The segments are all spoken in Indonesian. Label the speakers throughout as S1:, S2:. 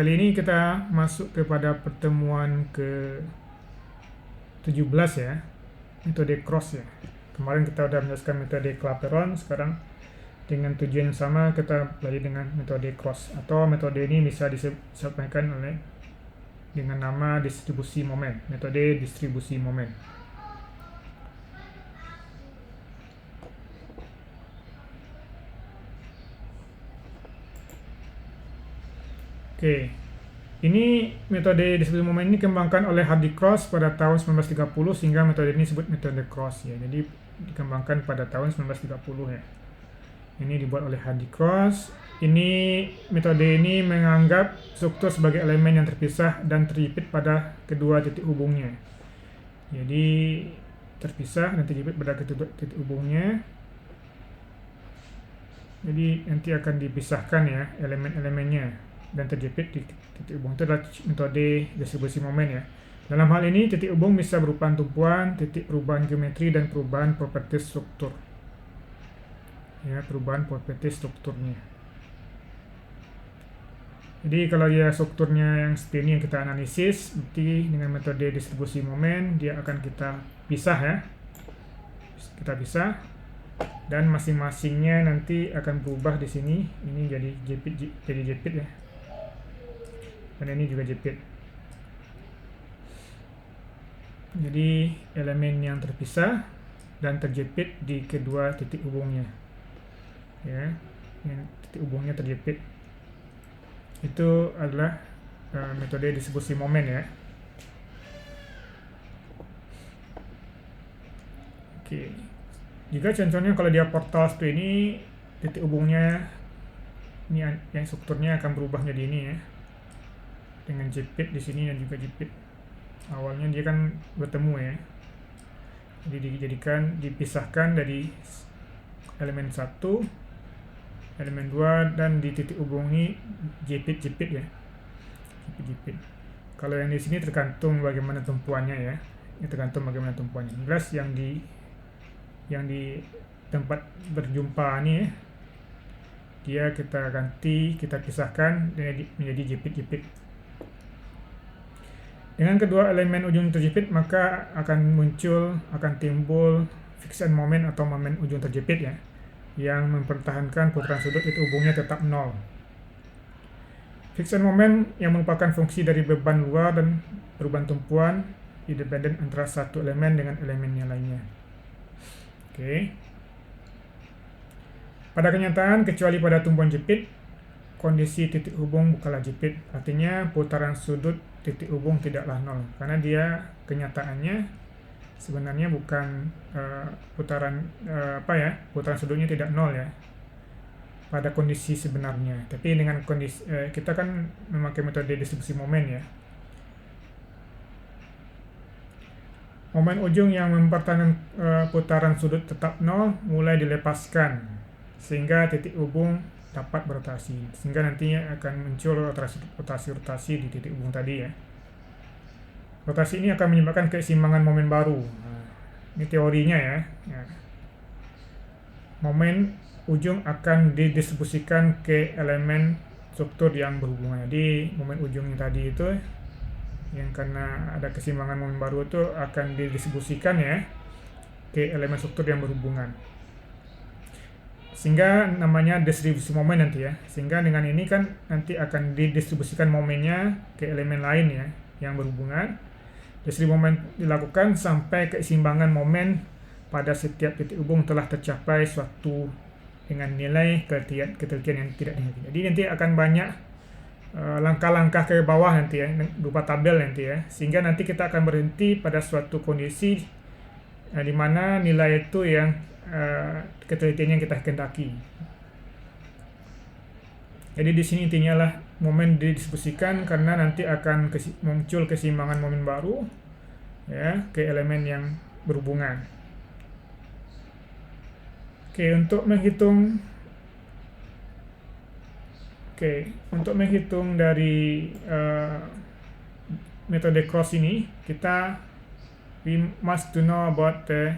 S1: Kali ini kita masuk kepada pertemuan ke-17 ya, metode cross ya. Kemarin kita sudah menjelaskan metode Clapeyron, sekarang dengan tujuan yang sama kita belajar dengan metode cross, atau metode ini bisa disampaikan oleh dengan nama distribusi momen, metode distribusi momen. Oke. Ini metode distribusi momen ini dikembangkan oleh Hardy Cross pada tahun 1930 sehingga metode ini disebut metode cross ya. Jadi dikembangkan pada tahun 1930 ya. Ini dibuat oleh Hardy Cross. Metode ini menganggap struktur sebagai elemen yang terpisah dan terjepit pada kedua titik hubungnya. Jadi terpisah dan terjepit pada kedua titik hubungnya. Jadi nanti akan dipisahkan ya elemen-elemennya dan terjepit di titik hubung. Itu adalah metode distribusi momen ya. Dalam hal ini titik hubung bisa berupa tumpuan, titik perubahan geometri dan perubahan properties struktur. Ya, perubahan properties strukturnya. Jadi kalau dia strukturnya yang seperti ini yang kita analisis, berarti dengan metode distribusi momen dia akan kita pisah ya. Kita pisah dan masing-masingnya nanti akan berubah di sini. Ini jadi jepit ya. Dan ini juga jepit. Jadi elemen yang terpisah dan terjepit di kedua titik hubungnya. Ya, yang titik hubungnya terjepit. Itu adalah metode distribusi momen ya. Oke. Jika contohnya kalau dia portal seperti ini, titik hubungnya ini yang strukturnya akan berubah menjadi ini ya. Dengan jepit di sini dan juga jepit. Awalnya dia kan bertemu ya. Jadi dipisahkan dari elemen 1, elemen 2 dan di titik hubung ini jepit-jepit ya. Jepit-jepit. Kalau yang di sini tergantung bagaimana tumpuannya ya. Ini tergantung bagaimana tumpuannya. Jelas yang di tempat berjumpa ini ya, dia kita pisahkan menjadi jepit-jepit. Dengan kedua elemen ujung terjepit maka akan timbul friction moment atau momen ujung terjepit ya, yang mempertahankan putaran sudut titik hubungnya tetap 0. Friction moment yang merupakan fungsi dari beban luar dan perubahan tumpuan independen antara satu elemen dengan elemen yang lainnya. Oke. Pada kenyataan, kecuali pada tumpuan jepit, kondisi titik hubung bukanlah jepit. Artinya putaran sudut titik hubung tidaklah 0, karena dia kenyataannya sebenarnya bukan putaran sudutnya tidak 0 ya pada kondisi sebenarnya. Tapi dengan kondisi kita kan memakai metode distribusi momen ya. Momen ujung yang mempertahankan putaran sudut tetap 0 mulai dilepaskan sehingga titik hubung dapat berotasi, sehingga nantinya akan muncul rotasi di titik hubung tadi ya. Rotasi ini akan menyebabkan keseimbangan momen baru. Ini teorinya ya. Momen ujung akan didistribusikan ke elemen struktur yang berhubungan. Jadi momen ujung yang tadi itu yang karena ada keseimbangan momen baru itu akan didistribusikan ya ke elemen struktur yang berhubungan. Sehingga namanya distribusi momen nanti ya. Sehingga dengan ini kan nanti akan didistribusikan momennya ke elemen lain ya yang berhubungan. Distribusi momen dilakukan sampai keseimbangan momen pada setiap titik hubung telah tercapai suatu dengan nilai ketelitian yang tidak dihentikan. Jadi nanti akan banyak langkah-langkah ke bawah nanti ya, berupa tabel nanti ya. Sehingga nanti kita akan berhenti pada suatu kondisi di mana nilai itu yang ketelitian yang kita kehendaki. Jadi di sini intinya lah momen didistribusikan karena nanti akan muncul keseimbangan momen baru ya ke elemen yang berhubungan. Untuk menghitung dari metode cross ini we must to know about the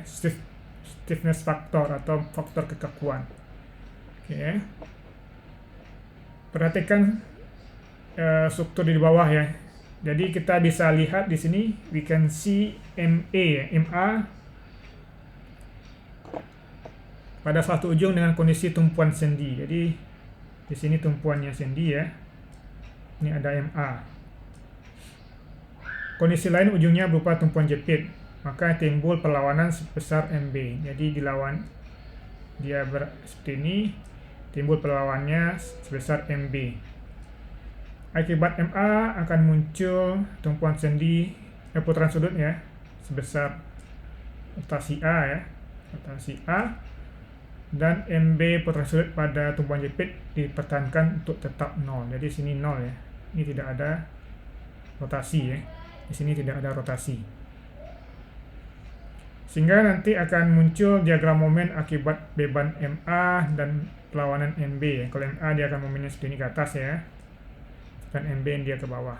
S1: stiffness factor atau faktor kekakuan. Perhatikan struktur di bawah ya. Jadi kita bisa lihat di sini, we can see MA pada satu ujung dengan kondisi tumpuan sendi. Jadi di sini tumpuannya sendi ya. Ini ada MA. Kondisi lain ujungnya berupa tumpuan jepit, maka timbul perlawanan sebesar MB. Jadi dilawan dia seperti ini, timbul perlawannya sebesar MB. Akibat MA akan muncul tumpuan sendi putaran sudut ya sebesar rotasi A ya, rotasi A, dan MB putaran sudut pada tumpuan jepit dipertahankan untuk tetap 0. Jadi sini 0 ya. Ini tidak ada rotasi ya. Di sini tidak ada rotasi. Sehingga nanti akan muncul diagram momen akibat beban MA dan perlawanan MB ya. Kalau MA dia akan momennya seperti ini ke atas ya, dan MB dia ke bawah.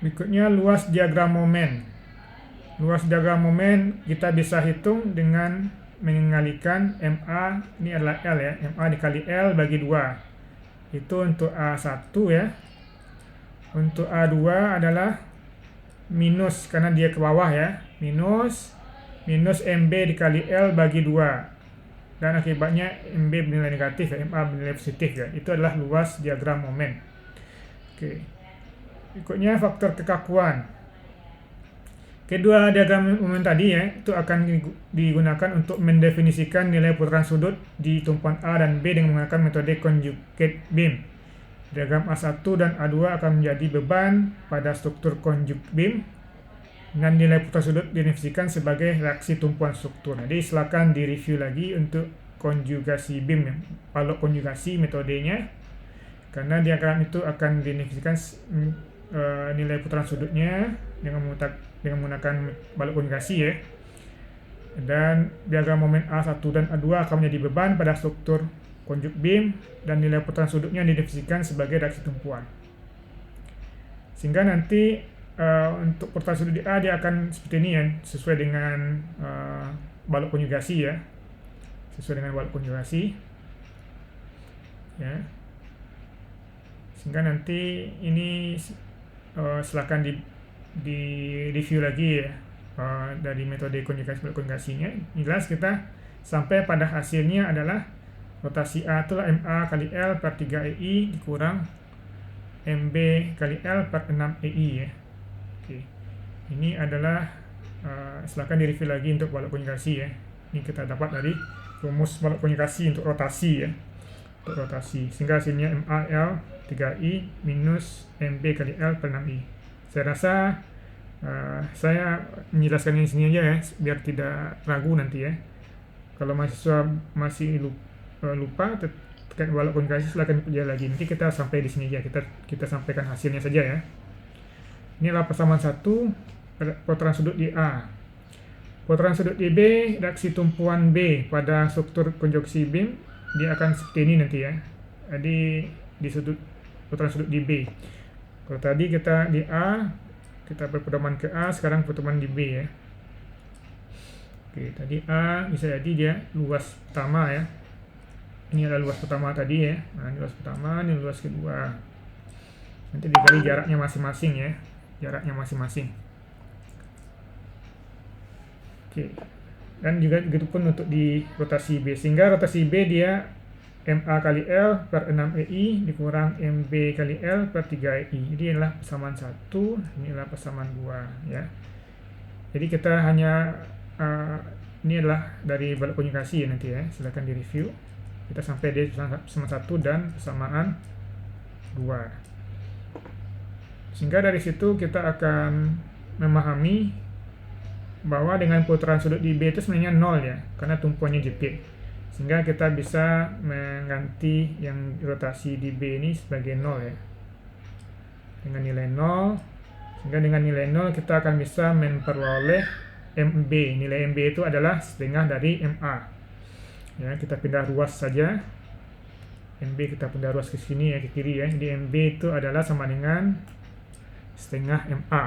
S1: Berikutnya luas diagram momen. Luas diagram momen kita bisa hitung dengan mengalihkan MA, ini adalah L ya, MA dikali L bagi 2. Itu untuk A1 ya. Untuk A2 adalah minus, karena dia ke bawah ya, minus MB dikali L bagi 2. Dan akibatnya MB bernilai negatif ya, MA bernilai positif ya. Itu adalah luas diagram momen. Oke. Berikutnya faktor kekakuan. Kedua diagram momen tadi ya, itu akan digunakan untuk mendefinisikan nilai putaran sudut di tumpuan A dan B dengan menggunakan metode conjugate beam. Diagram A1 dan A2 akan menjadi beban pada struktur conjugate beam, dan nilai putaran sudut didefinisikan sebagai reaksi tumpuan struktur. Jadi silakan direview lagi untuk konjugasi beam ya, balok konjugasi metodenya, karena diagram itu akan didefinisikan nilai putaran sudutnya dengan menggunakan balok konjugasi ya. Dan diagram momen A1 dan A2 akan menjadi beban pada struktur conjugate beam, dan nilai putaran sudutnya didefinisikan sebagai reaksi tumpuan. Sehingga nanti untuk putaran sudut di A dia akan seperti ini ya, sesuai dengan balok konjugasi ya, sesuai dengan balok konjugasi ya. Sehingga nanti ini silakan di review lagi ya, dari metode konjugasi balok konjugasinya. Jelas kita sampai pada hasilnya adalah rotasi A itulah MA kali L per 3 EI dikurang MB kali L per 6 EI ya. Oke. Ini adalah silakan direview lagi untuk balok konjugasi ya. Ini kita dapat dari rumus balok konjugasi untuk rotasi ya. Untuk rotasi. Sehingga hasilnya MAL 3I minus MB kali L per 6I. Saya rasa saya menjelaskan di sini aja ya, biar tidak ragu nanti ya. Kalau mahasiswa masih lupa terkait balok konjugasi, silakan pelajari lagi. Nanti kita sampai di sini aja, kita sampaikan hasilnya saja ya. Ini adalah persamaan 1 putaran sudut di A. Putaran sudut di B, reaksi tumpuan B pada struktur konjugasi beam, dia akan seperti ini nanti ya. Jadi di sudut putaran sudut di B. Kalau tadi kita di A, kita berpedoman ke A, sekarang pertemuan di B ya. Oke, tadi A bisa jadi dia luas pertama ya. Ini adalah luas pertama tadi ya. Nah, ini luas pertama, ini luas kedua. Nanti dikali jaraknya masing-masing ya. Jaraknya masing-masing. Oke. Dan juga begitu pun untuk di rotasi B. Sehingga rotasi B dia MA kali L per 6 EI dikurang MB kali L per 3 EI. Jadi inilah persamaan 1, inilah persamaan 2 ya. Jadi kita hanya ini adalah dari balok konjugasi ya nanti ya. Silakan direview. Kita sampai di persamaan 1 dan persamaan 2. Sehingga dari situ kita akan memahami bahwa dengan putaran sudut di B itu sebenarnya 0 ya, karena tumpuannya jepit. Sehingga kita bisa mengganti yang rotasi di B ini sebagai 0 ya, dengan nilai 0. Sehingga dengan nilai 0 kita akan bisa memperoleh MB. Nilai MB itu adalah setengah dari MA ya. Kita pindah ruas saja, MB kita pindah ruas ke sini ya, ke kiri ya. Jadi MB itu adalah sama dengan setengah MA.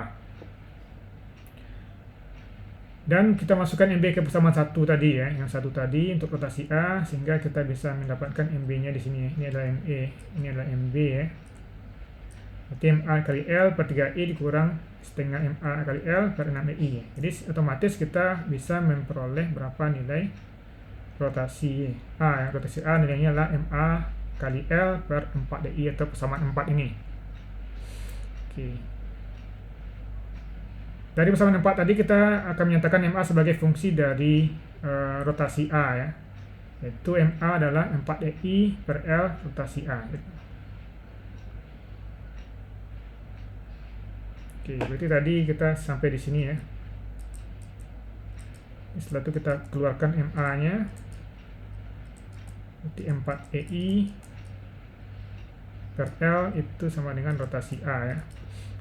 S1: Dan kita masukkan MB ke persamaan 1 tadi ya, yang 1 tadi untuk rotasi A, sehingga kita bisa mendapatkan MB-nya di sini ya. Ini adalah MA, ini adalah MB ya. Berarti MA kali L per 3I dikurang setengah MA kali L per 6I ya. Jadi otomatis kita bisa memperoleh berapa nilai rotasi A ya. Rotasi A nilainya adalah MA kali L per 4DI atau persamaan 4 ini. Oke. Dari persamaan 4 tadi kita akan menyatakan MA sebagai fungsi dari rotasi A ya. Yaitu MA adalah 4DI per L rotasi A. Oke, berarti tadi kita sampai di sini ya. Setelah itu kita keluarkan MA-nya. Berarti 4EI per L itu sama dengan rotasi A ya.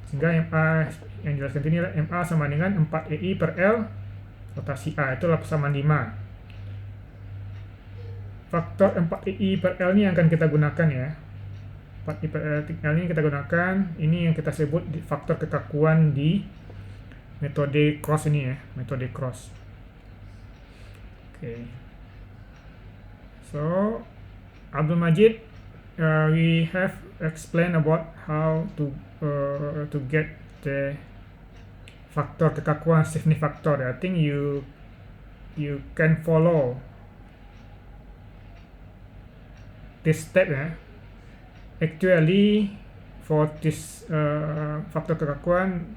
S1: Sehingga MA yang dijelaskan ini adalah MA sama dengan 4EI per L rotasi A. Itulah persamaan 5. Faktor 4EI per L ini yang akan kita gunakan ya. 4EI per L ini kita gunakan. Ini yang kita sebut faktor kekakuan di metode cross ini ya. Metode cross. Oke. So, Abdul Majid, we have explained about how to get the faktor kekakuan stiffness factor. I think you can follow this step ya. Actually, for this faktor kekakuan,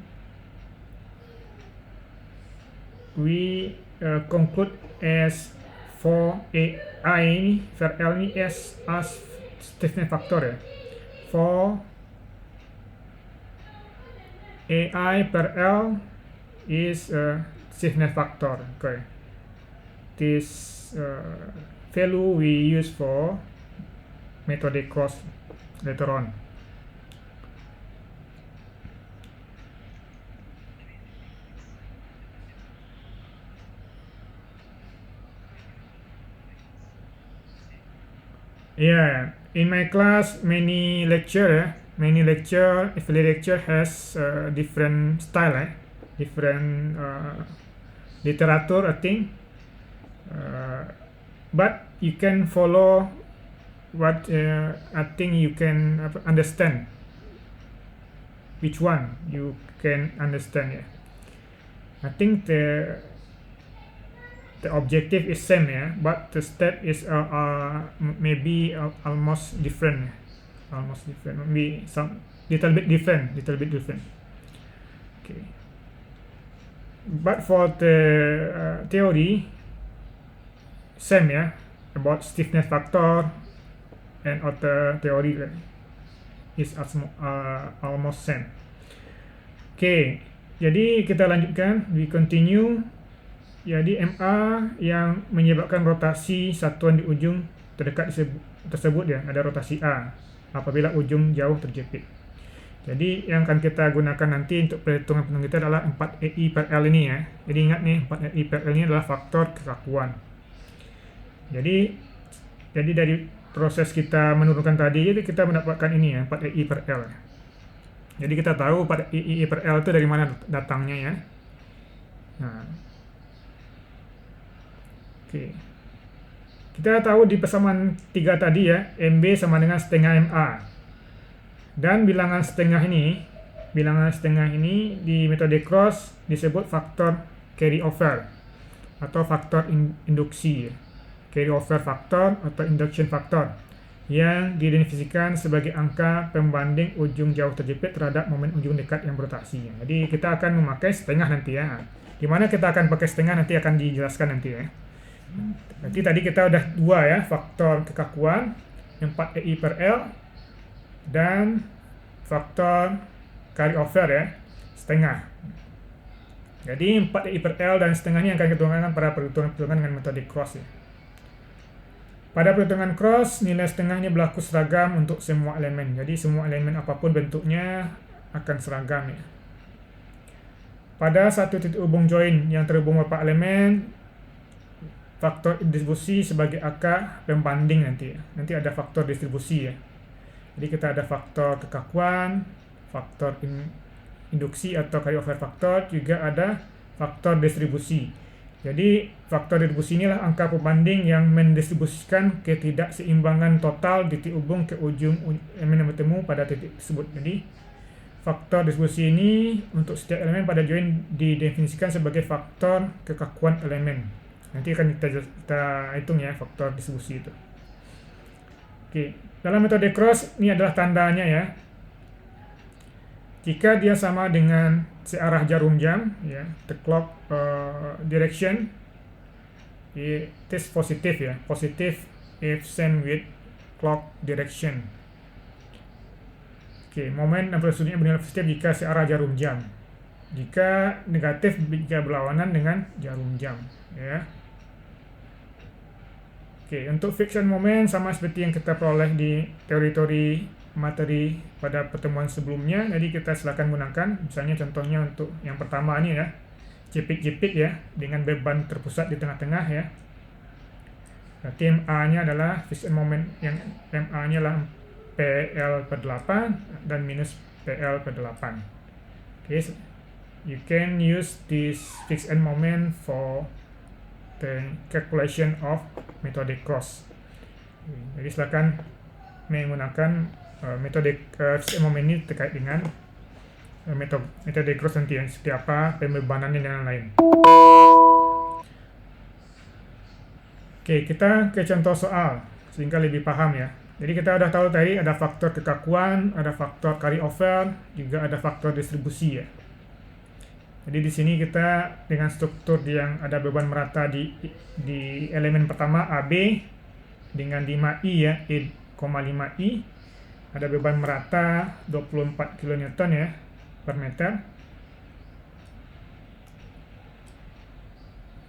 S1: we conclude as for AI per L ini as stiffness factor ya. For AI per L is stiffness factor. Okay. This value we use for method cross later on. Yeah, in my class, many lecture, every lecture has different style, different literature, I think. But you can follow what I think you can understand. Which one you can understand? Yeah, I think the objective is same yeah, but the step is maybe almost different, maybe some little bit different. Okay, but for the theory, same yeah, about stiffness factor and other theory is almost same. Okay, jadi kita lanjutkan, we continue. Jadi MA yang menyebabkan rotasi satuan di ujung terdekat tersebut ya, ada rotasi A apabila ujung jauh terjepit. Jadi yang akan kita gunakan nanti untuk perhitungan kita adalah 4EI per L ini ya. Jadi ingat nih, 4EI per L ini adalah faktor kekakuan. Jadi dari proses kita menurunkan tadi, jadi kita mendapatkan ini ya, 4EI per L. Jadi kita tahu 4EI per L itu dari mana datangnya ya. Nah, oke. Kita tahu di persamaan 3 tadi ya, MB sama dengan setengah MA. Dan bilangan setengah ini di metode cross disebut faktor carry over atau faktor induksi. Carry over faktor atau induction factor yang didefinisikan sebagai angka pembanding ujung jauh terjepit terhadap momen ujung dekat yang berotasi. Jadi kita akan memakai setengah nanti ya. Di mana kita akan pakai setengah nanti akan dijelaskan nanti ya. Berarti tadi kita udah 2 ya, faktor kekakuan 4EI per L dan faktor carry over ya, setengah. Jadi 4EI per L dan setengahnya akan kita gunakan pada perhitungan dengan metode cross ya. Pada perhitungan cross, nilai setengahnya berlaku seragam untuk semua elemen. Jadi semua elemen apapun bentuknya akan seragam ya. Pada satu titik hubung join yang terhubung beberapa elemen, faktor distribusi sebagai akar pembanding nanti ya. Nanti ada faktor distribusi ya. Jadi kita ada faktor kekakuan, faktor induksi atau carry over faktor, juga ada faktor distribusi. Jadi faktor distribusi inilah angka pembanding yang mendistribusikan ketidakseimbangan total titik hubung ke ujung elemen yang bertemu pada titik tersebut. Jadi faktor distribusi ini untuk setiap elemen pada join didefinisikan sebagai faktor kekakuan elemen. Nanti akan kita hitung ya faktor distribusi itu. Oke, dalam metode cross ini adalah tandanya ya. Jika dia sama dengan searah jarum jam, ya, the clock direction, it is positive ya, positive if same with clock direction. Oke, momen amplitude bernilai positif jika searah jarum jam. Jika negatif jika berlawanan dengan jarum jam, ya. Oke, untuk friction moment sama seperti yang kita peroleh di teori-teori materi pada pertemuan sebelumnya. Jadi kita silakan gunakan, misalnya contohnya untuk yang pertama ini ya, jepit-jepit ya, dengan beban terpusat di tengah-tengah ya. Berarti MA-nya adalah friction moment, yang MA-nya adalah PL per 8 dan minus PL per 8. Okay, so you can use this friction moment for the calculation of metode cross. Jadi silakan menggunakan metode friction moment ini terkait dengan metode cross nanti ya, seperti apa pembebanannya dan lain-lain. Oke, kita ke contoh soal sehingga lebih paham ya. Jadi kita udah tahu tadi ada faktor kekakuan, ada faktor carryover, juga ada faktor distribusi ya. Jadi di sini kita dengan struktur yang ada beban merata di elemen pertama AB dengan 5I ya, E,5I. Ada beban merata 24 kN ya per meter.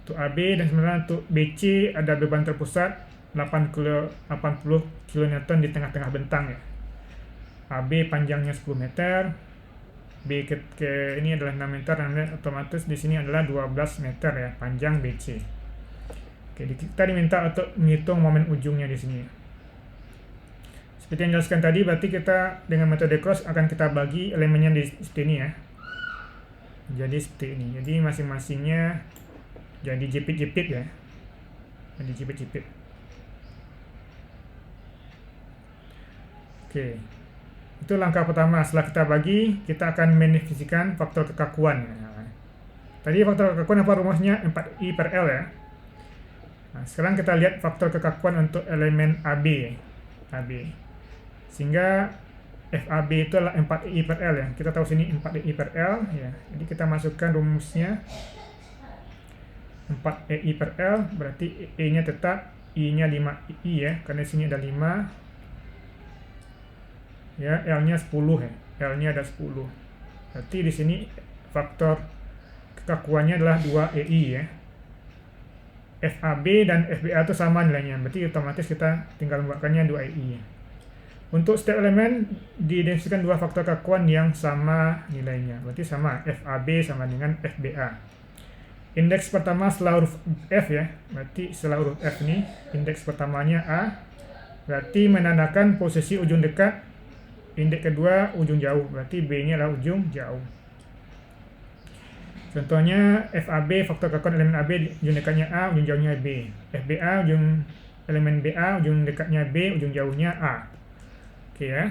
S1: Untuk AB dan sebenarnya untuk BC ada beban terpusat 80 kN di tengah-tengah bentang ya. AB panjangnya 10 meter. B ke ini adalah 6 meter, dan otomatis di sini adalah 12 meter ya panjang BC. Oke, kita diminta untuk menghitung momen ujungnya di sini. Seperti yang dijelaskan tadi, berarti kita dengan metode cross akan kita bagi elemennya di seperti ini ya. Jadi seperti ini. Jadi masing-masingnya jadi jepit-jepit ya. Jadi jepit-jepit. Oke. Itu langkah pertama. Setelah kita bagi, kita akan mendefinisikan faktor kekakuan. Tadi faktor kekakuan apa rumusnya? 4I per L ya. Nah, sekarang kita lihat faktor kekakuan untuk elemen AB. AB. Sehingga FAB itu adalah 4I per L ya. Kita tahu sini 4I per L ya. Jadi kita masukkan rumusnya 4I per L, berarti E-nya tetap, I-nya 5I ya, karena di sini ada 5 ya, L-nya 10 ya. L-nya ada 10. Berarti di sini faktor kekakuannya adalah 2EI ya. FAB dan FBA itu sama nilainya, berarti otomatis kita tinggal membuatkannya 2EI ya. Untuk setiap elemen didefinisikan dua faktor kekakuan yang sama nilainya. Berarti sama, FAB sama dengan FBA. Indeks pertama setelah huruf F ya. Berarti setelah huruf F ini, indeks pertamanya A. Berarti menandakan posisi ujung dekat. Indeks kedua ujung jauh. Berarti B-nya adalah ujung jauh. Contohnya FAB, faktor kekakuan elemen AB, ujung dekatnya A, ujung jauhnya B. FBA, ujung elemen BA, ujung dekatnya B, ujung jauhnya A. Oke ya,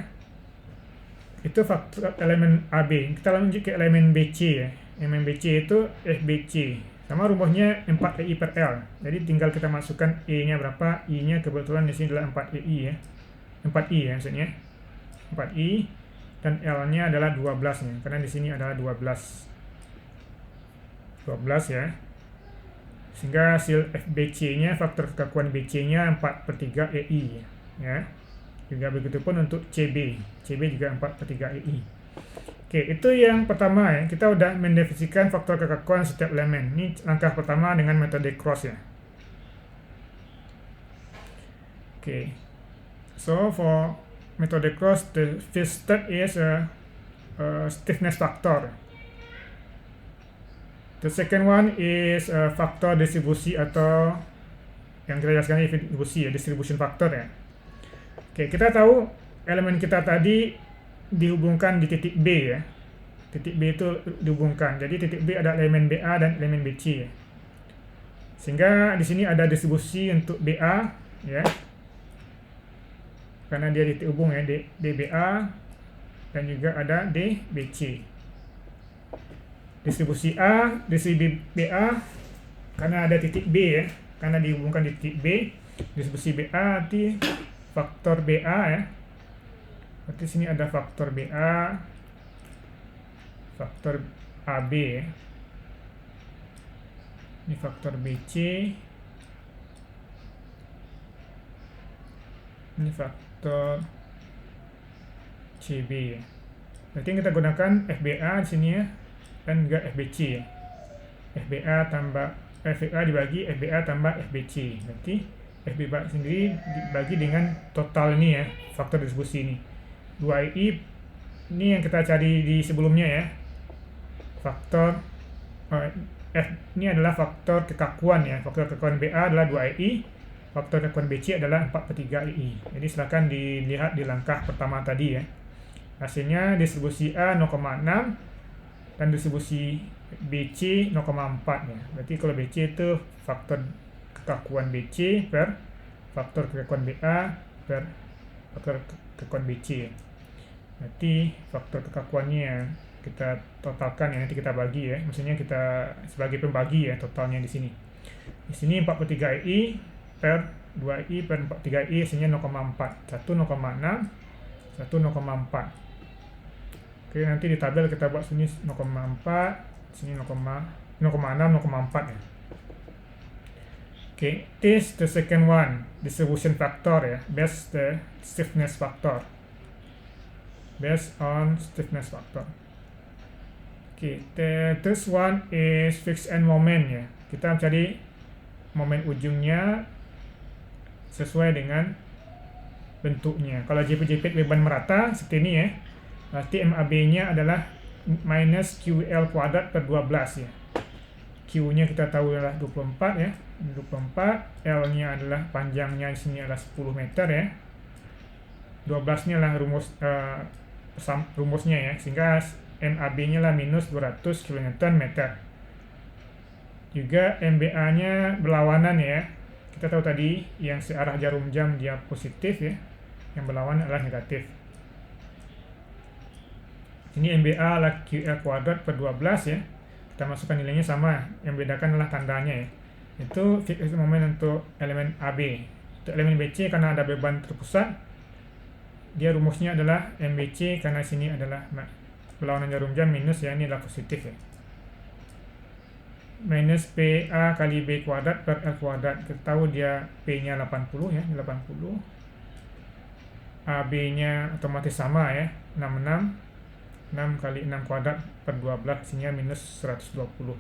S1: itu faktor elemen AB. Kita lanjut ke elemen BC ya. Elemen BC itu FBC. Sama rumusnya 4EI per L. Jadi tinggal kita masukkan E-nya berapa. I-nya kebetulan di sini adalah 4EI ya. 4I ya maksudnya. 4I dan L-nya adalah 12 nya. Karena di sini adalah 12 ya. Sehingga hasil FBC-nya, faktor kekakuan BC-nya 4/3 EI ya. Juga begitu pun untuk CB. CB juga 4/3 EI. Oke, itu yang pertama ya. Kita udah mendefinisikan faktor kekakuan setiap elemen. Ini langkah pertama dengan metode cross ya. Oke. So for metode cross, the first step is a stiffness factor. The second one is faktor distribusi, atau yang kita jelaskan ini distribusi ya, distribution factor ya. Oke, kita tahu elemen kita tadi dihubungkan di titik B ya. titik B itu dihubungkan. Jadi titik B ada elemen BA dan elemen BC ya. Sehingga di sini ada distribusi untuk BA ya. Karena dia titik hubung ya, DBA dan juga ada DBC. Distribusi A, distribusi BA karena ada titik B ya, karena dihubungkan di titik B. Distribusi BA nanti faktor BA ya. Berarti sini ada faktor BA, faktor AB ya. Ini faktor BC. Ini faktor CB ya. Berarti kita gunakan FBA di sini ya, dan juga FBC ya. FBA tambah FBA dibagi FBA tambah FBC. Berarti FBA sendiri dibagi dengan total ini ya, faktor distribusi ini. 2i ini yang kita cari di sebelumnya ya. Faktor F ini adalah faktor kekakuan ya. Faktor kekakuan BA adalah 2i. Faktor kekakuan BC adalah 4/3i. Jadi silakan dilihat di langkah pertama tadi ya. Hasilnya distribusi A 0,6 dan distribusi BC 0,4 ya. Berarti kalau BC itu faktor kekakuan BC per faktor kekakuan BA per faktor kekakuan BC ya. Berarti faktor kekakuannya kita totalkan ya, nanti kita bagi ya. Maksudnya kita sebagai pembagi ya totalnya di sini. Di sini 4/3i per 2i per 4/3i hasilnya 0,4. 1 0,6, 1 0,4. Oke, nanti di tabel kita buat sini 0,4, sini 0,6, 0,4 ya. Oke, this the second one, distribution factor ya, based the stiffness factor. Based on stiffness factor. Oke, the third one is fixed end moment ya. Kita mencari momen ujungnya sesuai dengan bentuknya. Kalau JP beban merata seperti ini ya, berarti MAB-nya adalah minus QL kuadrat per 12 ya. Q-nya kita tahu adalah 24 ya, 24. L-nya adalah panjangnya di sini adalah 10 meter ya. 12-nya lah rumusnya ya, sehingga MAB-nya lah minus 200 kN meter. Juga MBA-nya berlawanan ya. Kita tahu tadi yang searah jarum jam dia positif ya, yang berlawanan adalah negatif. Ini MBA adalah QL kuadrat per 12 ya. Kita masukkan nilainya sama, yang bedakan adalah tandanya ya. Itu fixed moment untuk elemen AB. Untuk elemen BC karena ada beban terpusat, dia rumusnya adalah MBC karena sini adalah berlawanan jarum jam minus ya, ini adalah positif ya. Minus PA kali B kuadrat per L kuadrat. Kita tahu dia P-nya 80 ya, 80. AB-nya otomatis sama ya, 66. 6 kali 6 kuadrat per 12, sehingga minus 120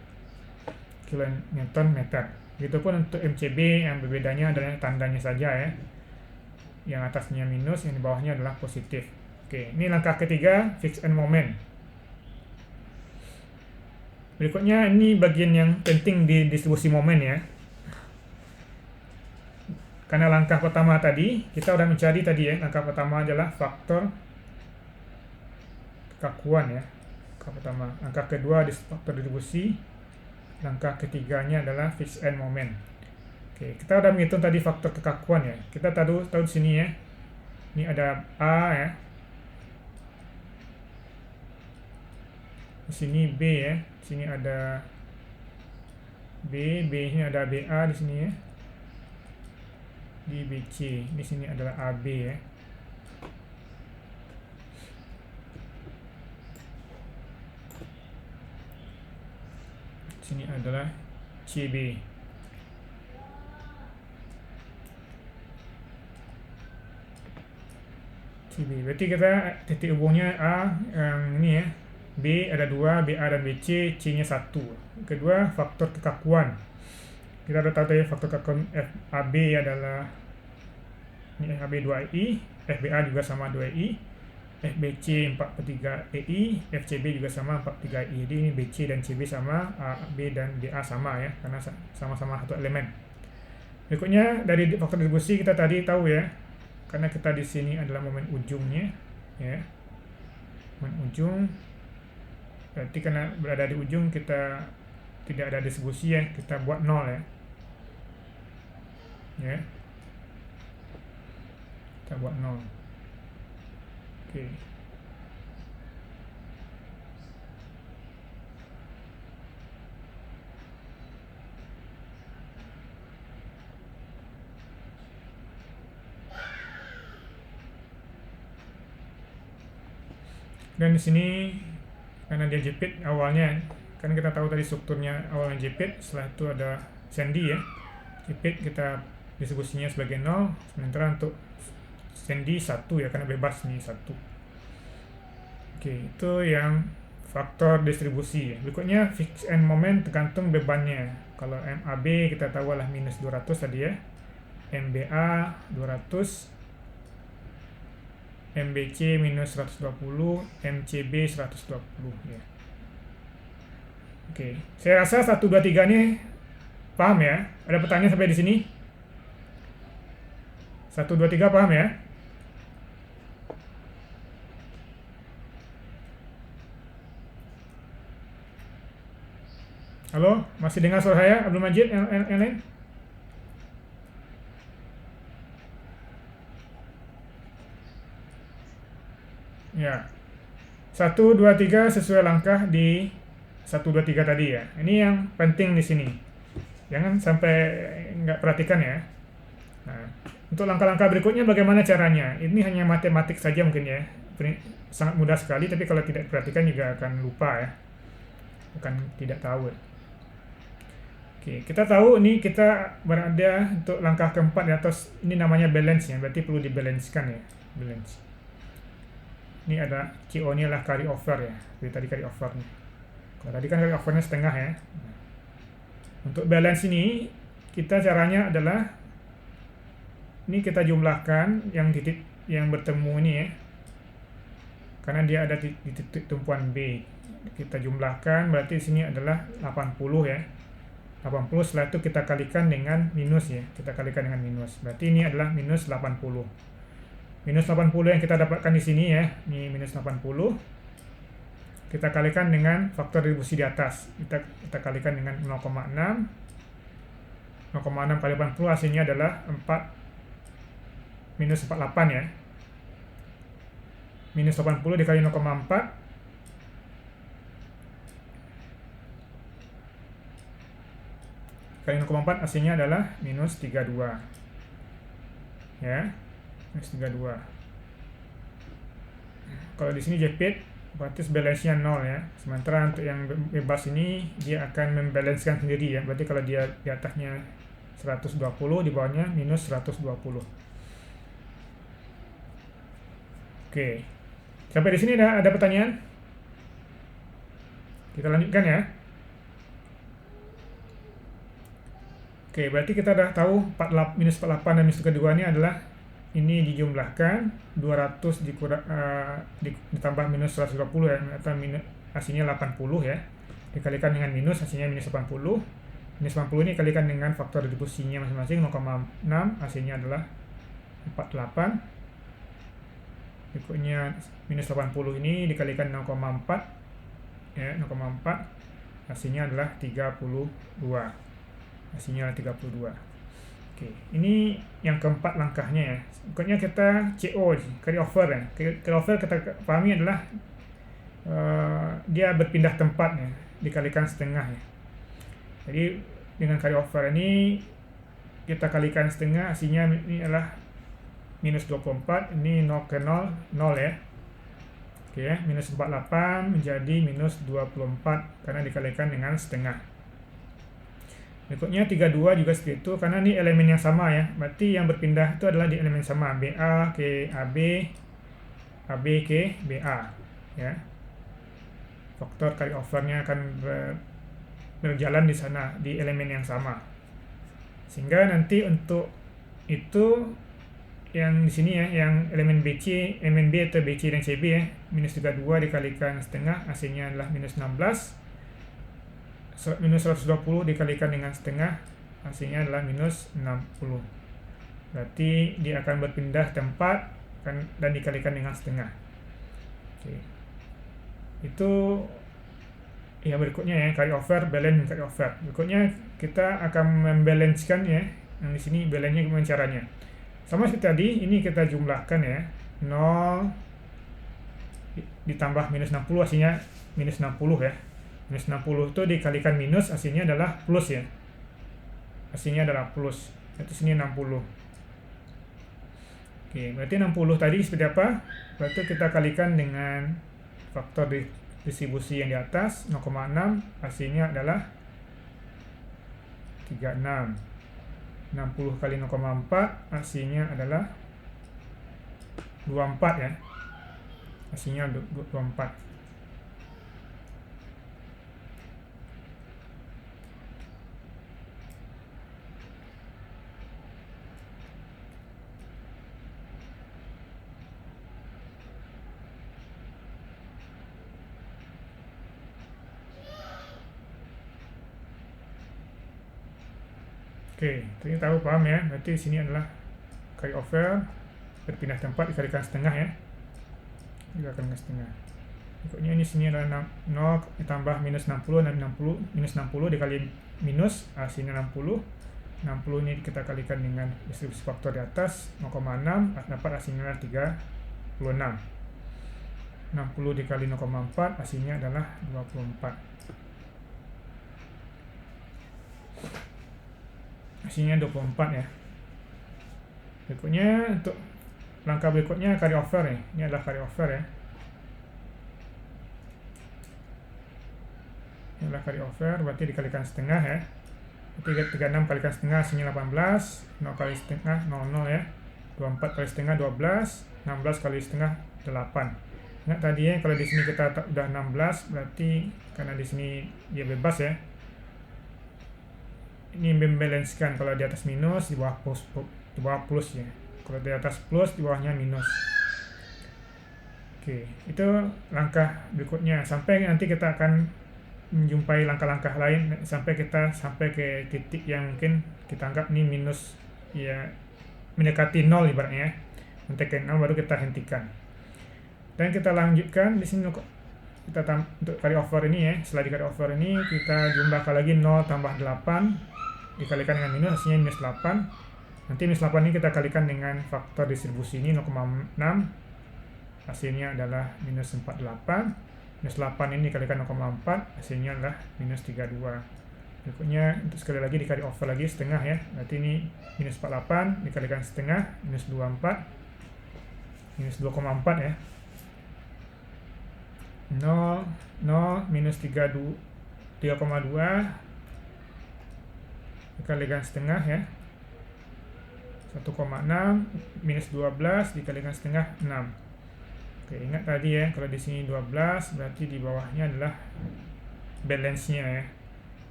S1: kN meter. Begitupun untuk MCB, yang berbedanya adalah tandanya saja ya. Yang atasnya minus, yang di bawahnya adalah positif. Oke, ini langkah ketiga, fixed end moment. Berikutnya ini bagian yang penting di distribusi momen ya. Karena langkah pertama tadi, kita sudah mencari tadi ya, langkah pertama adalah faktor kekakuan ya. Langkah pertama. Langkah kedua faktor distribusi. Langkah ketiganya adalah fixed end moment. Oke, kita sudah menghitung tadi faktor kekakuan ya. Kita tahu di sini ya. Ini ada A ya. Di sini B ya. Di sini ada B, ini ada BA di sini ya. Di BC, di sini adalah AB ya. Sini adalah CB. CB. Berarti kita titik hubungnya A yang ini ya. B ada 2, BA dan BC, C-nya 1. Kedua, faktor kekakuan. Kita sudah tahu tadi faktor kekakuan FAB adalah ini FAB 2i, FBA juga sama 2i, FBC 4/3i, FCB juga sama 4/3i. Jadi ini BC dan CB sama, AB dan BA sama ya, karena sama-sama satu elemen. Berikutnya dari faktor distribusi kita tadi tahu ya, karena kita di sini adalah momen ujungnya ya. Momen ujung Berarti karena berada di ujung kita tidak ada distribusi ya, kita buat 0 ya. Ya, kita buat 0. Oke. Dan di sini karena dia jepit awalnya, kan kita tahu tadi strukturnya awalnya jepit, setelah itu ada sandy ya. Jepit kita distribusinya sebagai 0, sementara untuk sandy 1 ya, karena bebas nih 1. Oke, itu yang faktor distribusi ya. Berikutnya fixed end moment tergantung bebannya. Kalau MAB kita tahu adalah minus 200 tadi ya. MBA 200, MBC minus 120, MCB 120 ya. Oke, saya rasa 1, 2, 3 ini paham ya? Ada pertanyaan sampai di sini? 1, 2, 3 paham ya? Halo, masih dengar suara saya? Abdul Majid, yang lain? Ya. 1, 2, 3 sesuai langkah di 1, 2, 3 tadi ya. Ini yang penting di sini. Jangan sampai nggak perhatikan ya. Nah, untuk langkah-langkah berikutnya bagaimana caranya? Ini hanya matematik saja mungkin ya. Sangat mudah sekali, tapi kalau tidak perhatikan juga akan lupa ya. Akan tidak tahu. Oke, kita tahu ini kita berada untuk langkah keempat di atas. Ini namanya balance ya, berarti perlu dibalancekan ya. Balance. Ini ada CO ini adalah carry over ya. Jadi tadi carry over nih. Kalau tadi kan carry overnya setengah ya. Nah, untuk balance ini kita caranya adalah ini kita jumlahkan yang titik yang bertemu ini ya. Karena dia ada di titik tumpuan B. Kita jumlahkan berarti di sini adalah 80 ya. 80 setelah itu kita kalikan dengan minus ya. Kita kalikan dengan minus. Berarti ini adalah minus 80. Minus 80 yang kita dapatkan di sini ya, ini minus 80. Kita kalikan dengan faktor distribusi di atas. Kita kalikan dengan 0,6. 0,6 kali 80 hasilnya adalah 4 minus 48 ya. Minus 80 dikali 0,4. Kali 0,4 hasilnya adalah minus 32. Ya. Minus 32. Kalau di sini jepit berarti balance-nya 0 ya. Sementara untuk yang bebas ini dia akan membalancekan sendiri ya. Berarti kalau dia di atasnya 120, di bawahnya minus 120. Oke. Sampai di sini ada pertanyaan? Kita lanjutkan ya. Oke, berarti kita sudah tahu minus 48 dan minus kedua ini adalah ini dijumlahkan 200 ditambah minus 120 ya, atau hasilnya 80 ya, dikalikan dengan minus hasilnya minus 80. Minus 80 ini dikalikan dengan faktor distribusinya masing-masing 0,6 hasilnya adalah 48. Berikutnya minus 80 ini dikalikan 0,4 ya, 0,4 hasilnya adalah 32. Hasilnya adalah 32. Oke, ini yang keempat langkahnya ya. Berikutnya kita CO, carry over ya. Carry over kita pahami adalah dia berpindah tempat ya, dikalikan setengah ya. Jadi dengan carry over ini kita kalikan setengah, hasilnya ini adalah minus 24, ini 0 ke 0, 0 ya. Oke ya, minus 48 menjadi minus 24 karena dikalikan dengan setengah. Berikutnya 32 juga seperti itu, karena ini elemen yang sama ya. Berarti yang berpindah itu adalah di elemen sama, BA ke AB, AB ke BA ya. Faktor carry overnya akan berjalan di sana, di elemen yang sama. Sehingga nanti untuk itu yang di sini ya, yang elemen BC, elemen B atau BC dan CB ya, minus 32 dikalikan setengah, hasilnya adalah minus 16. Minus 120 dikalikan dengan setengah, hasilnya adalah minus 60. Berarti dia akan berpindah tempat dan dikalikan dengan setengah. Oke. Itu Ya, berikutnya ya, carry over, balance, carry over. Berikutnya kita akan membalancekan ya. Yang di sini balance-nya gimana caranya? Sama seperti tadi, ini kita jumlahkan ya. 0 ditambah minus 60 hasilnya minus 60 ya. Minus 60 itu dikalikan minus hasilnya adalah plus ya. Hasilnya adalah plus. Berarti sini 60. Oke, berarti 60 tadi seperti apa? Berarti kita kalikan dengan faktor distribusi yang di atas 0,6, hasilnya adalah 36. 60 kali 0,4 hasilnya adalah 24 ya. Hasilnya 24. Oke, ini tahu paham ya. Berarti sini adalah carry over, berpindah tempat dikalikan setengah ya. Dikalikan setengah. Berikutnya ini sini adalah 0 ditambah minus 60 dan 60 minus 60 dikali minus hasilnya 60. 60 ini kita kalikan dengan distribusi faktor di atas 0,6, dapat hasilnya 36. 60 dikali 0,4 hasilnya adalah 24. Hasilnya 24 ya. Berikutnya untuk langkah berikutnya carry over ya. Ini adalah carry over ya. Ini adalah carry over, berarti dikalikan setengah ya. 36 kalikan setengah hasilnya 18, 0 kali setengah 00 ya. 24 kali setengah 12, 16 kali setengah 8. Ingat tadi ya, kalau di sini kita udah 16 berarti karena di sini dia bebas ya. Ini membalancekan, kalau di atas minus di bawah plus ya. Kalau di atas plus di bawahnya minus. Oke, itu langkah berikutnya. Sampai nanti kita akan menjumpai langkah-langkah lain sampai kita sampai ke titik yang mungkin kita anggap ini minus ya, mendekati 0 ibaratnya. Mendekati 0 baru kita hentikan. Dan kita lanjutkan di sini kita untuk carry over ini ya. Setelah di carry over ini kita jumlahkan lagi 0 tambah 8 dikalikan dengan minus hasilnya minus 8. Nanti minus 8 ini kita kalikan dengan faktor distribusi ini 0,6, hasilnya adalah minus 48. Minus 8 ini dikalikan 0,4 hasilnya adalah minus 32. Berikutnya untuk sekali lagi di carry over lagi setengah ya. Berarti ini minus 48 dikalikan setengah minus 24, minus 2,4 ya. 0 minus 3,2 dikalikan setengah ya. 1,6 minus 12 dikalikan setengah 6. Oke, ingat tadi ya, kalau di sini 12 berarti di bawahnya adalah balance-nya ya,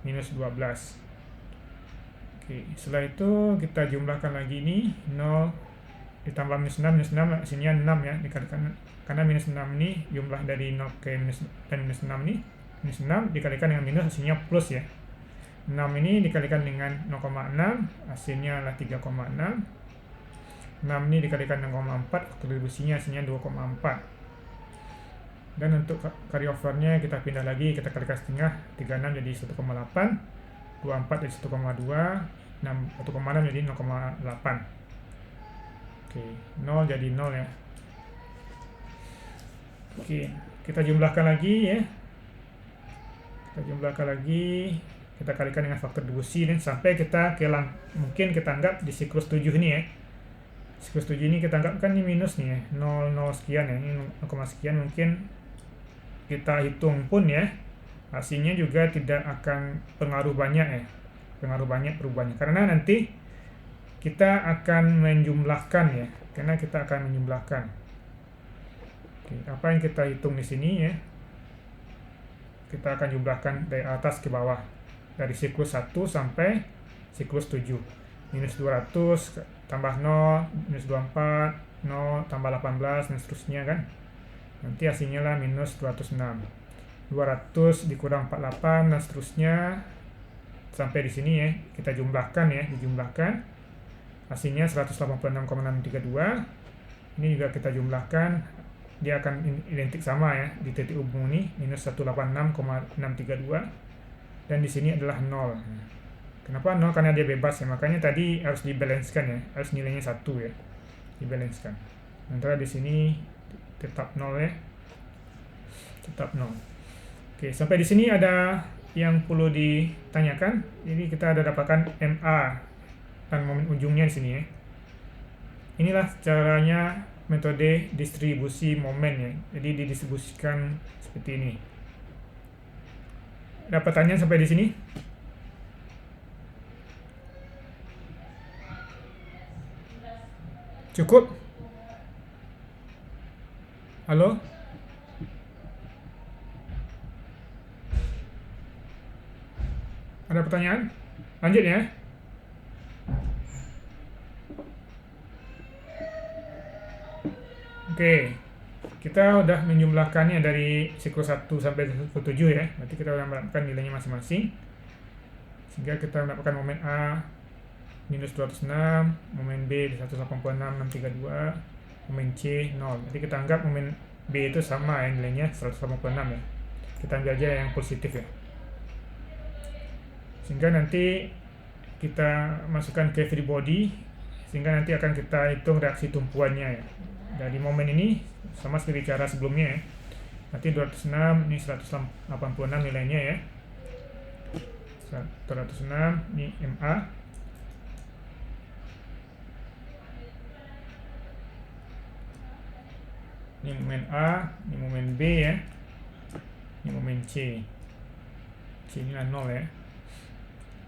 S1: minus 12. Oke, setelah itu kita jumlahkan lagi ini 0 ditambah minus 6 hasilnya 6 ya, dikalikan karena minus 6 ini jumlah dari 0 ke minus dan minus 6 ini minus 6 dikalikan dengan minus hasilnya plus ya. 6 ini dikalikan dengan 0,6 hasilnya adalah 3,6. 6 ini dikalikan dengan 0,4 kontribusinya hasilnya 2,4. Dan untuk carry over-nya kita pindah lagi, kita kalikan setengah, 36 jadi 1,8, 24 jadi 1,2, 1,6 jadi 0,8. Oke, 0 jadi 0 ya. Oke, kita jumlahkan lagi ya. Kita kalikan dengan faktor distribusi dan sampai kita mungkin kita anggap di siklus 7 ini ya. Siklus 7 ini kita anggap kan ini minus nih ya, 0 sekian ya, ini 0, sekian mungkin kita hitung pun ya, hasilnya juga tidak akan pengaruh banyak ya. Pengaruh banyak perubahannya karena nanti kita akan menjumlahkan ya, karena kita akan menjumlahkan. Oke, apa yang kita hitung di sini ya, kita akan jumlahkan dari atas ke bawah, dari siklus 1 sampai siklus 7. Minus 200 tambah 0, minus 24, 0 tambah 18 dan seterusnya kan. Nanti hasilnya lah minus 206. 200 dikurang 48 dan seterusnya sampai di sini ya, kita jumlahkan ya, dijumlahkan. Hasilnya 186,632. Ini juga kita jumlahkan, dia akan identik sama ya di titik hubung ini minus 186,632 dan di sini adalah 0. Kenapa 0? Karena dia bebas ya, makanya tadi harus dibalancekan ya, harus nilainya 1 ya, dibalancekan. Sementara di sini tetap 0 ya, tetap 0. Oke, sampai di sini ada yang perlu ditanyakan. Jadi kita ada dapatkan MA dan momen ujungnya di sini ya. Inilah caranya metode distribusi momen ya. Jadi didistribusikan seperti ini. Ada pertanyaan sampai di sini? Cukup? Halo? Ada pertanyaan? Lanjut ya. Oke, kita udah menjumlahkannya dari siklus 1 sampai siklus 7 ya. Berarti kita udah mendapatkan nilainya masing-masing. Sehingga kita mendapatkan momen A minus 206, momen B di 186,632, momen C 0. Jadi kita anggap momen B itu sama ya nilainya 186 ya. Kita ambil aja yang positif ya. Sehingga nanti kita masukkan ke free body, sehingga nanti akan kita hitung reaksi tumpuannya ya. Dari momen ini sama seperti cara sebelumnya ya. Nanti 206 ini 186 nilainya ya. 106 ini MA. Ini momen A, ini momen B ya. Ini momen C. C ini 0 ya.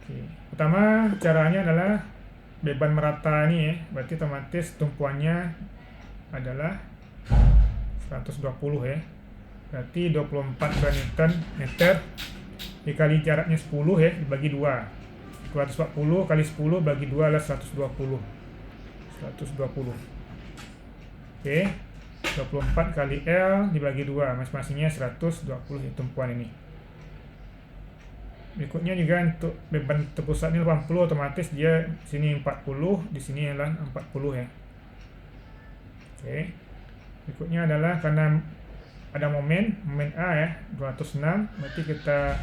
S1: Oke. Pertama caranya adalah beban merata ini ya. Berarti otomatis tumpuannya adalah 120 ya. Berarti 24 Newton meter dikali jaraknya 10 ya, dibagi 2. 240 kali 10 bagi 2 adalah 120. 120. Oke. 24 kali L dibagi 2, masing-masingnya 120 tumpuan ini. Berikutnya juga untuk beban terpusat ini 80, otomatis dia sini 40, di sini adalah 40 ya. Oke. Berikutnya adalah karena ada momen A ya, 206, berarti kita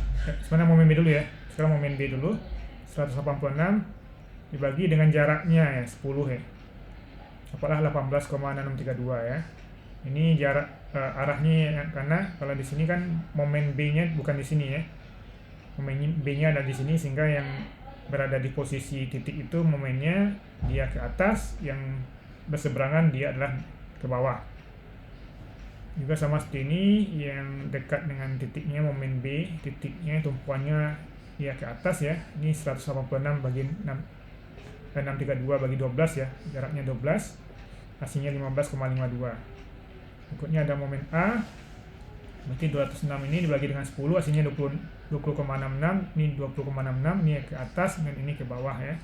S1: sebenarnya momen B dulu ya. Sekarang momen B dulu. 186 dibagi dengan jaraknya ya, 10 ya. Apalah 18,6632 ya. Ini jarak arahnya ya, karena kalau di sini kan momen B-nya bukan di sini ya. Momen B-nya ada di sini, sehingga yang berada di posisi titik itu momennya dia ke atas, yang berseberangan dia adalah ke bawah. Juga sama seperti ini, yang dekat dengan titiknya momen B, titiknya tumpuannya dia ke atas ya. Ini 186 bagi 632 bagi 12 ya, jaraknya 12, hasilnya 15,52. Berikutnya ada momen A, berarti 206 ini dibagi dengan 10, hasilnya 20,66, ini 20,66, ini ke atas dan ini ke bawah ya.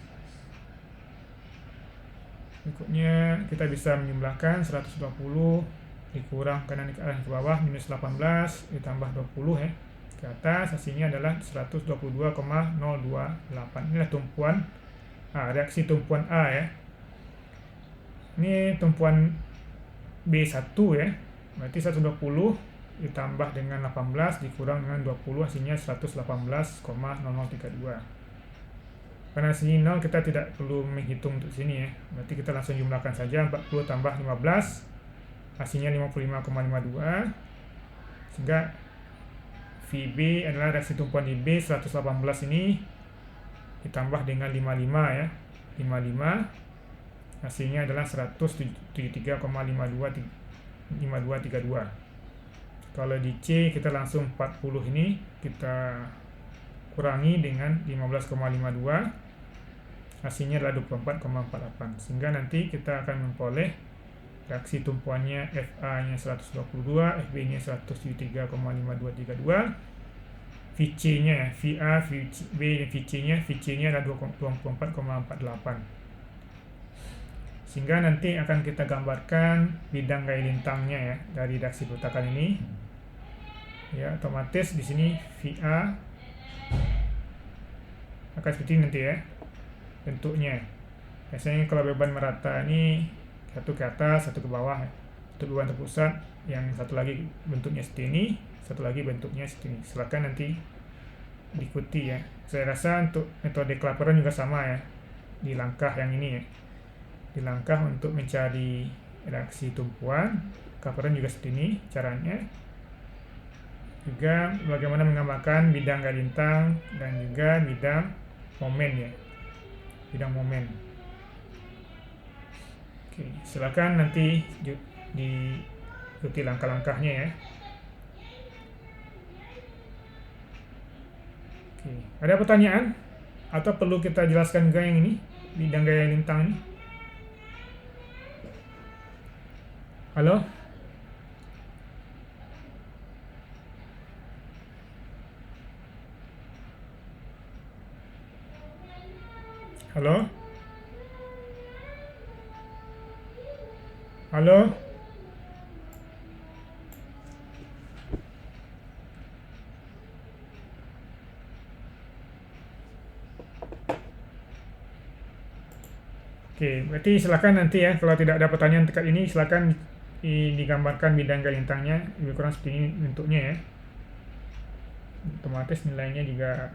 S1: Berikutnya kita bisa menjumlahkan 120 dikurang kanan ke arah ke bawah, minus 18 ditambah 20 ya, ke atas, hasilnya adalah 122,028. Inilah tumpuan A, reaksi tumpuan A ya. Ini tumpuan B1 ya, berarti 120 ditambah dengan 18 dikurang dengan 20, hasilnya 118,0032. Karena sini 0, kita tidak perlu menghitung untuk sini ya, berarti kita langsung jumlahkan saja. 40 tambah 15 hasilnya 55,52, sehingga VB adalah reaksi tumpuan di B 118 ini ditambah dengan 55 ya, 55, hasilnya adalah 173,5232. Kalau di C kita langsung 40 ini kita kurangi dengan 15,52, hasilnya adalah 24,48, sehingga nanti kita akan memperoleh reaksi tumpuannya FA nya 122, FB nya 173,5232, VC nya ya, VA, VB dan VC nya adalah 24,48. Sehingga nanti akan kita gambarkan bidang gaya lintangnya ya dari reaksi pertukaran ini. Ya, otomatis di sini VA akan seperti ini nanti ya bentuknya. Biasanya kalau beban merata ini satu ke atas, satu ke bawah ya. bentuk beban terpusat, yang satu lagi bentuknya seperti ini, satu lagi bentuknya seperti ini. Silakan nanti diikuti ya. Saya rasa untuk metode Clapeyron juga sama ya, di langkah yang ini ya, di langkah untuk mencari reaksi tumpuan Clapeyron juga seperti ini caranya. Juga bagaimana menggambarkan bidang gaya lintang dan juga bidang momen ya, bidang momen. Oke, silakan nanti diikuti langkah-langkahnya ya. Oke, ada pertanyaan atau perlu kita jelaskan juga yang ini, bidang gaya lintang ini? Halo? Halo? Halo? Oke, berarti silakan nanti ya, kalau tidak ada pertanyaan terkait ini, silakan digambarkan bidang gaya lintangnya, lebih kurang seperti ini bentuknya ya. Otomatis nilainya juga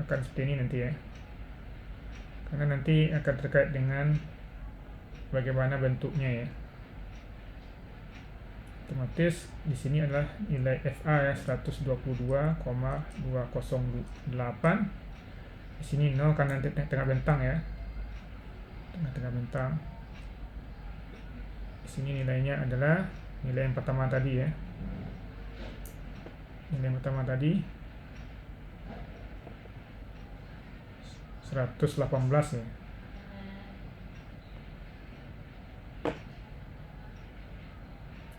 S1: akan seperti ini nanti ya. Karena nanti akan terkait dengan bagaimana bentuknya ya. Otomatis di sini adalah nilai FA ya, 122,208. Di sini 0 karena tengah bentang ya. Tengah bentang. Di sini nilainya adalah nilai yang pertama tadi ya. Nilai yang pertama tadi 118 ya.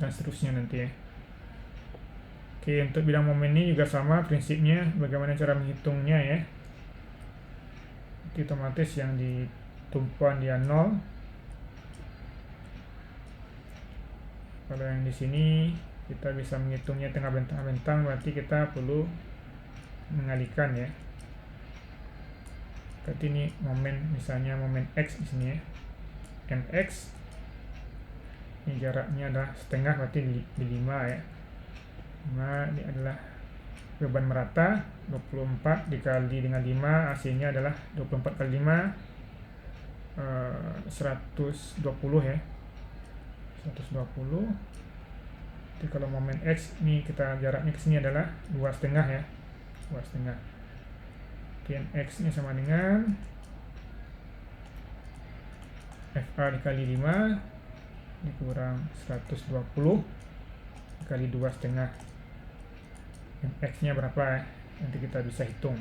S1: Dan seterusnya nanti ya. Oke, untuk bidang momen ini juga sama prinsipnya, bagaimana cara menghitungnya ya. Jadi otomatis yang di tumpuan dia 0. Kalau yang di sini kita bisa menghitungnya tengah bentang-bentang, berarti kita perlu mengalihkan ya. Berarti ini momen, misalnya momen X di sini ya, mx, ini jaraknya adalah setengah, berarti di 5 ya. 5 ini adalah beban merata, 24 dikali dengan 5, hasilnya adalah 24 kali 5, 120 ya, 120. Jadi kalau momen X ini kita jaraknya ke sini adalah 2,5 ya, 2,5. X ini sama dengan FA dikali 5 dikurang 120 dikali 2,5. X nya berapa ya? Nanti kita bisa hitung.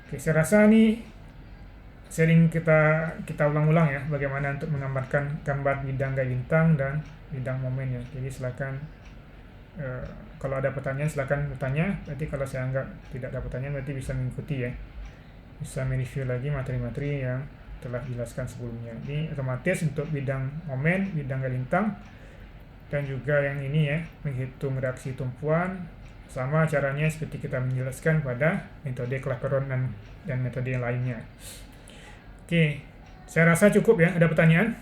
S1: Oke, saya rasa nih sharing kita ulang-ulang ya, bagaimana untuk menggambarkan gambar bidang gaya lintang dan bidang momen ya. Jadi silakan kalau ada pertanyaan silakan bertanya. Berarti kalau saya anggap tidak ada pertanyaan, berarti bisa mengikuti ya, bisa mereview lagi materi-materi yang telah dijelaskan sebelumnya. Ini otomatis untuk bidang momen, bidang gaya lintang, dan juga yang ini ya, menghitung reaksi tumpuan, sama caranya seperti kita menjelaskan pada metode Clapeyron dan metode yang lainnya. Oke, saya rasa cukup ya. Ada pertanyaan?